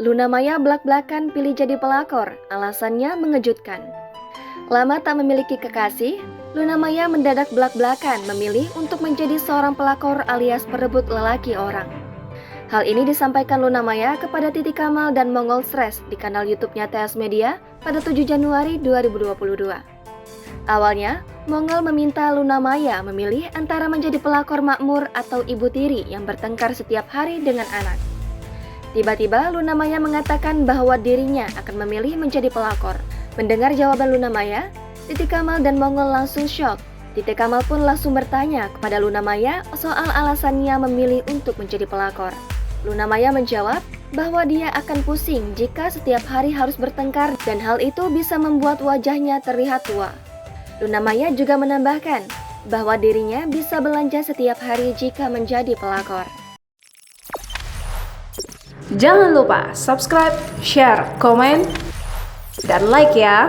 Luna Maya blak-blakan pilih jadi pelakor, alasannya mengejutkan. Lama tak memiliki kekasih, Luna Maya mendadak blak-blakan memilih untuk menjadi seorang pelakor alias perebut lelaki orang. Hal ini disampaikan Luna Maya kepada Titi Kamal dan Mongol Stress di kanal YouTube-nya TS Media pada 7 Januari 2022. Awalnya, Mongol meminta Luna Maya memilih antara menjadi pelakor makmur atau ibu tiri yang bertengkar setiap hari dengan anak. Tiba-tiba Luna Maya mengatakan bahwa dirinya akan memilih menjadi pelakor. Mendengar jawaban Luna Maya, Titi Kamal dan Mongol langsung shock. Titi Kamal pun langsung bertanya kepada Luna Maya soal alasannya memilih untuk menjadi pelakor. Luna Maya menjawab bahwa dia akan pusing jika setiap hari harus bertengkar dan hal itu bisa membuat wajahnya terlihat tua. Luna Maya juga menambahkan bahwa dirinya bisa belanja setiap hari jika menjadi pelakor. Jangan lupa subscribe, share, komen, dan like ya!